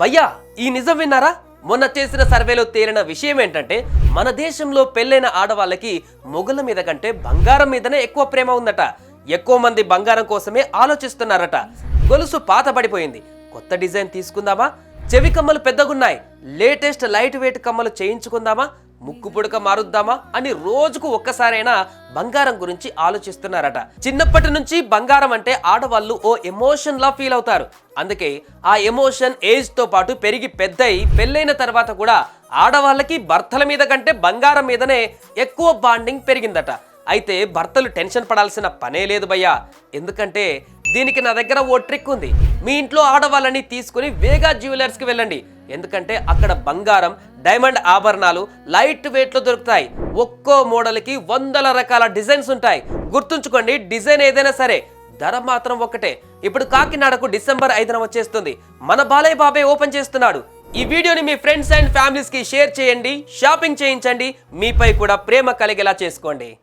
భయ్యా ఈ నిజం విన్నారా? మొన్న చేసిన సర్వేలో తేలిన విషయం ఏంటంటే మన దేశంలో పెళ్ళైన ఆడవాళ్ళకి మొగుల మీద కంటే బంగారం మీదనే ఎక్కువ ప్రేమ ఉందట. ఎక్కువ మంది బంగారం కోసమే ఆలోచిస్తున్నారట. గొలుసు పాత పడిపోయింది, కొత్త డిజైన్ తీసుకుందామా? చెవి కమ్మలు పెద్దగున్నాయి, లేటెస్ట్ లైట్ వెయిట్ కమ్మలు చేయించుకుందామా? ముక్కు పుడక మారుద్దామా అని రోజుకు ఒక్కసారైనా బంగారం గురించి ఆలోచిస్తున్నారట. చిన్నప్పటి నుంచి బంగారం అంటే ఆడవాళ్ళు ఓ ఎమోషన్ లా ఫీల్ అవుతారు. అందుకే ఆ ఎమోషన్ ఏజ్ తో పాటు పెరిగి పెద్దయి పెళ్ళైన తర్వాత కూడా ఆడవాళ్ళకి భర్తల మీద కంటే బంగారం మీదనే ఎక్కువ బాండింగ్ పెరిగిందట. అయితే భర్తలు టెన్షన్ పడాల్సిన పనే లేదు భయ్యా. ఎందుకంటే దీనికి నా దగ్గర ఓ ట్రిక్ ఉంది. మీ ఇంట్లో ఆడవాళ్ళని తీసుకుని వేగా జ్యువెలర్స్కి వెళ్ళండి. ఎందుకంటే అక్కడ బంగారం, డైమండ్ ఆభరణాలు లైట్ వెయిట్లో దొరుకుతాయి. ఒక్కో మోడల్కి వందల రకాల డిజైన్స్ ఉంటాయి. గుర్తుంచుకోండి, డిజైన్ ఏదైనా సరే ధర మాత్రం ఒక్కటే. ఇప్పుడు కాకినాడకు డిసెంబర్ 5న వచ్చేస్తుంది. మన బాలయ్య బాబాయ్ ఓపెన్ చేస్తున్నాడు. ఈ వీడియోని మీ ఫ్రెండ్స్ అండ్ ఫ్యామిలీస్ కి షేర్ చేయండి, షాపింగ్ చేయించండి, మీపై కూడా ప్రేమ కలిగేలా చేసుకోండి.